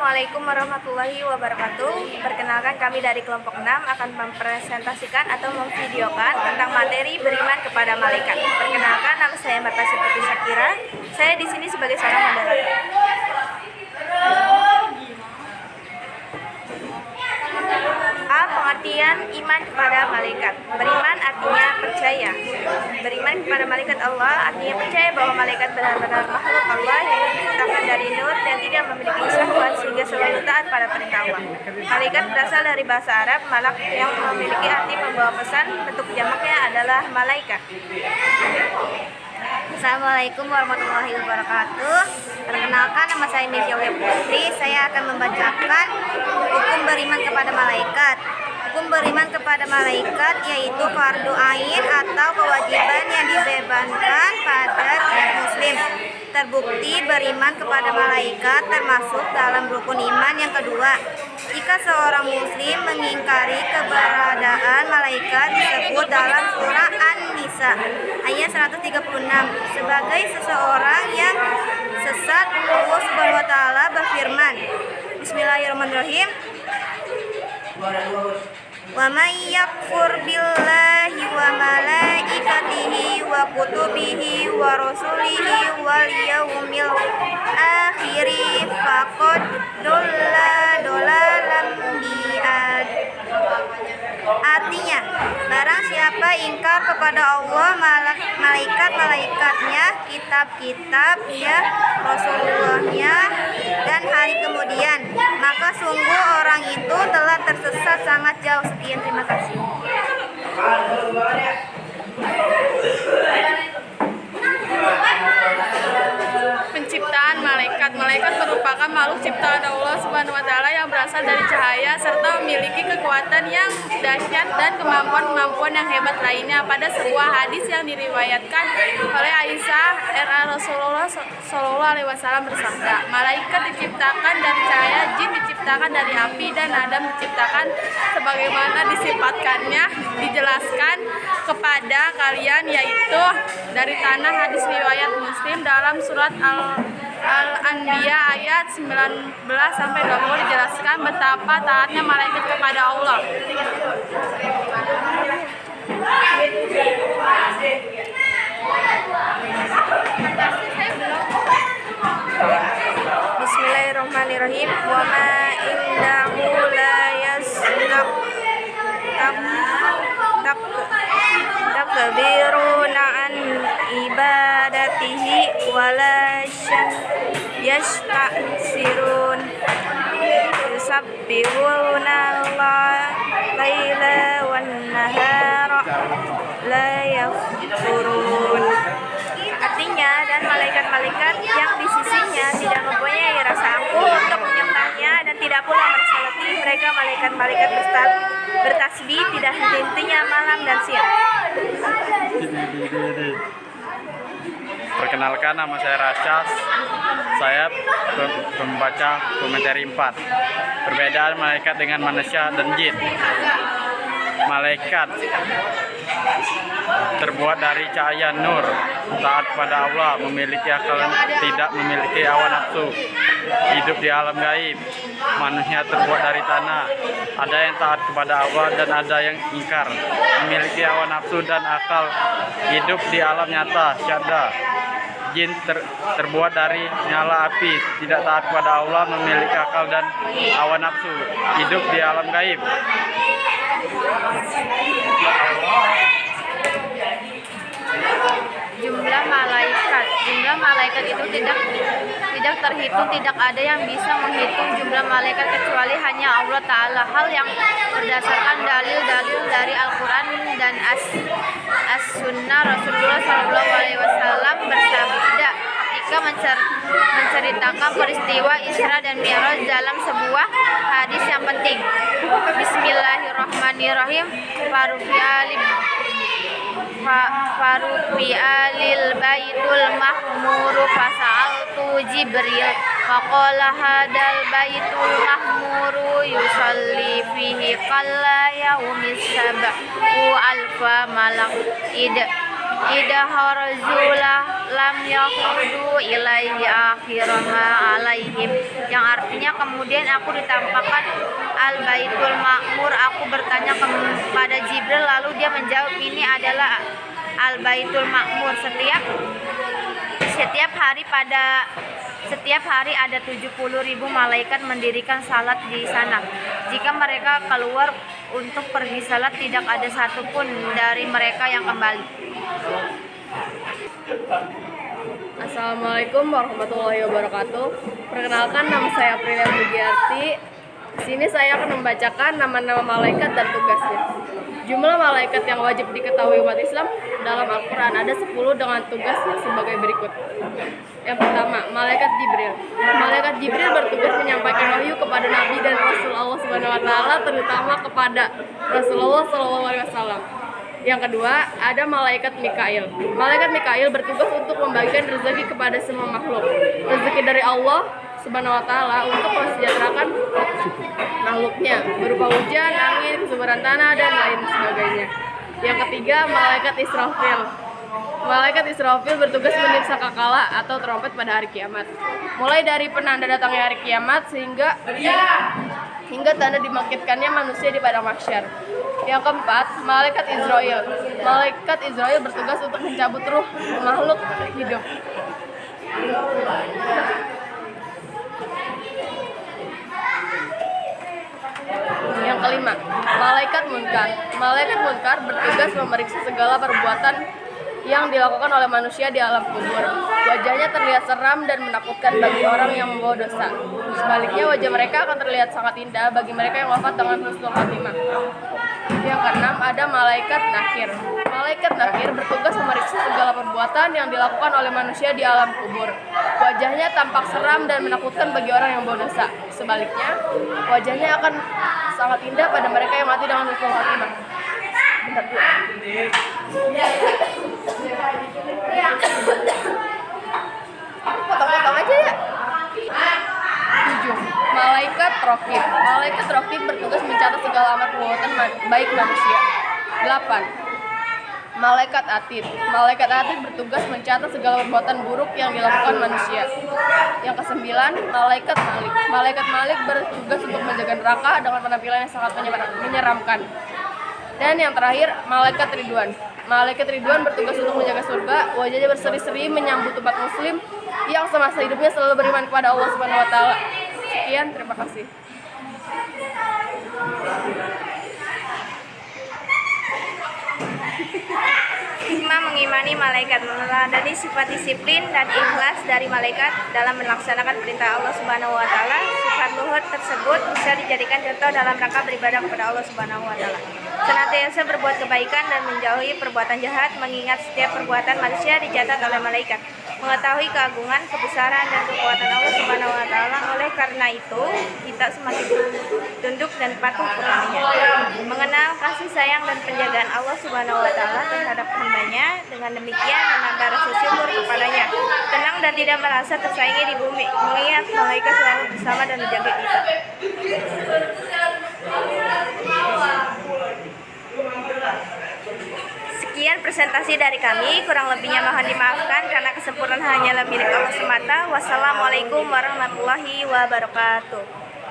Assalamualaikum warahmatullahi wabarakatuh. Perkenalkan, kami dari kelompok 6 akan mempresentasikan atau memvideokan tentang materi beriman kepada malaikat. Perkenalkan, nama saya Marta Sipati Syakira. Saya di sini sebagai seorang moderator. A. Pengertian iman kepada malaikat. Beriman artinya percaya. Beriman kepada malaikat Allah artinya percaya bahwa malaikat benar-benar makhluk Allah yang diciptakan dari nur dan tidak memiliki syahwat sehingga selalu taat pada perintah Allah. Malaikat berasal dari bahasa Arab malak yang memiliki arti membawa pesan. Bentuk jamaknya adalah malaikat. Assalamualaikum warahmatullahi wabarakatuh. Perkenalkan, nama saya Misyawiyah Putri. Saya akan membacakan hukum beriman kepada malaikat. Hukum beriman kepada malaikat yaitu fardu ain atau kewajiban yang dibebankan pada tiap muslim. Terbukti beriman kepada malaikat termasuk dalam rukun iman yang kedua. Jika seorang muslim mengingkari keberadaan malaikat disebut dalam surah An-Nisa ayat 136 sebagai seseorang yang sesat. Allah Subhanahu wa taala berfirman, Bismillahirrahmanirrahim, wa may yakfur billahi wa malaikatihi wa kutubihi wa rasulihi wal yaumil akhiri faqad dolla dolalam bi'ad. Artinya, barang siapa ingkar kepada Allah, malaikat-malaikatnya, kitab-kitabnya, Rasulullahnya, dan hari kemudian, maka sungguh orang itu telah tersesat sangat jauh. Sekian, terima kasih. Penciptaan malaikat. Malaikat merupakan makhluk ciptaan Allah Subhanahu wa taala yang berasal dari cahaya serta memiliki kekuatan yang dahsyat dan kemampuan-kemampuan yang hebat lainnya. Pada sebuah hadis yang diriwayatkan oleh Aisyah, Rasulullah SAW bersabda, malaikat diciptakan dari cahaya, jin diciptakan dari api, dan Adam diciptakan sebagaimana disifatkannya dijelaskan kepada kalian, yaitu dari tanah. Hadis riwayat Muslim dalam surat Al-Anbiya ayat 19-20 dijelaskan betapa taatnya malaikat kepada Allah. Bismillahirrahmanirrahim. Wa ma indahu la takbiruna an ibadatihi wala yastasirun yusabbihuna laila wan nahara la yafturun. Artinya, dan malaikat-malaikat yang di sisinya tidak mempunyai rasa angkuh untuk menyembahnya dan tidak pula merasa letih. Mereka malaikat-malaikat bertasbih tidak henti-hentinya malam dan siang. Perkenalkan, nama saya Rasyas. Saya pembaca komentari 4. Perbedaan malaikat dengan manusia dan jin. Malaikat terbuat dari cahaya nur, taat pada Allah, memiliki akal, tidak memiliki hawa nafsu, hidup di alam gaib. Manusia terbuat dari tanah, ada yang taat kepada Allah dan ada yang ingkar, memiliki hawa nafsu dan akal, hidup di alam nyata, syahda. Jin terbuat dari nyala api, tidak taat kepada Allah, memiliki akal dan hawa nafsu, hidup di alam gaib. Jumlah malaikat itu tidak terhitung. Tidak ada yang bisa menghitung jumlah malaikat kecuali hanya Allah Ta'ala. Hal yang berdasarkan dalil-dalil dari Al-Quran dan As-Sunnah. Rasulullah SAW bersabda ketika menceritakan peristiwa Isra dan Mi'raj dalam sebuah hadis yang penting. Bismillahirrahmanirrahim. Farufi'alil baitul mahmuru fasa'altu Jibril faqala hadal baitul mahmuru yusalli fihi qalla yaumis sab'u alfa malak idha harzulah lam yaqudu ilaihi akhirama alaihi alaihim, yang artinya kemudian aku ditampakkan Al-Baitul Ma'mur. Aku bertanya kepada Jibril, lalu dia menjawab, ini adalah Al-Baitul Ma'mur. Setiap hari ada 70.000 malaikat mendirikan salat di sana. Jika mereka keluar untuk pergi salat, tidak ada satupun dari mereka yang kembali. Assalamualaikum warahmatullahi wabarakatuh. Perkenalkan, nama saya Aprilia Bugiarti. Di sini saya akan membacakan nama-nama malaikat dan tugasnya. Jumlah malaikat yang wajib diketahui umat Islam dalam Al-Quran ada 10 dengan tugasnya sebagai berikut. Yang pertama, malaikat Jibril. Malaikat Jibril bertugas menyampaikan wahyu kepada Nabi dan Rasul Allah SWT, terutama kepada Rasulullah SAW. Yang kedua, ada malaikat Mikail. Malaikat Mikail bertugas untuk membagikan rezeki kepada semua makhluk. Rezeki dari Allah SWT untuk mensejahterakan makhluknya berupa hujan, angin, kesuburan tanah, dan lain sebagainya. Yang ketiga, malaikat Israfil. Malaikat Israfil bertugas meniup sangkakala atau trompet pada hari kiamat. Mulai dari penanda datangnya hari kiamat hingga tanda dibangkitkannya manusia di padang mahsyar. Yang keempat, malaikat Israel. Malaikat Israel bertugas untuk mencabut ruh makhluk hidup. Yang kelima, malaikat munkar. Malaikat munkar bertugas memeriksa segala perbuatan yang dilakukan oleh manusia di alam kubur. Wajahnya terlihat seram dan menakutkan bagi orang yang membawa dosa. Sebaliknya, wajah mereka akan terlihat sangat indah bagi mereka yang wafat dengan husnul khatimah. Yang keenam, ada malaikat nakir. Malaikat nakir bertugas memeriksa segala perbuatan yang dilakukan oleh manusia di alam kubur. Wajahnya tampak seram dan menakutkan bagi orang yang membawa dosa. Sebaliknya, wajahnya akan sangat indah pada mereka yang mati dengan husnul khatimah. Potong-potong aja ya. 7. Malaikat Raqib. Malaikat Raqib bertugas mencatat segala amal perbuatan baik manusia. 8. Malaikat Atid. Malaikat Atid bertugas mencatat segala perbuatan buruk yang dilakukan manusia. Yang ke-9, malaikat Malik. Malaikat Malik bertugas untuk menjaga neraka dengan penampilan yang sangat menyeramkan. Dan yang terakhir, malaikat Ridwan. Malaikat Ridwan bertugas untuk menjaga surga. Wajahnya berseri-seri menyambut umat muslim yang semasa hidupnya selalu beriman kepada Allah SWT. Sekian, terima kasih. Hikmah mengimani malaikat, meneladani sifat disiplin dan ikhlas dari malaikat dalam melaksanakan perintah Allah Subhanahu wa taala. Sifat luhur tersebut bisa dijadikan contoh dalam rangka beribadah kepada Allah Subhanahu wa taala. Senantiasa berbuat kebaikan dan menjauhi perbuatan jahat, mengingat setiap perbuatan manusia dicatat oleh malaikat. Mengetahui keagungan, kebesaran dan kekuatan Allah Subhanahu wa taala. Oleh karena itu, kita semakin tunduk dan patuh kepadanya. Mengenal kasih sayang dan penjagaan Allah Subhanahu wa taala terhadap hambanya, dengan demikian menambah rasa syukur kepadanya. Tenang dan tidak merasa tersaingi di bumi, mengingat malaikat selalu bersama dan menjaga kita. Sekian presentasi dari kami, kurang lebihnya mohon dimaafkan karena kesempurnaan hanyalah milik Allah semata. Wassalamualaikum warahmatullahi wabarakatuh.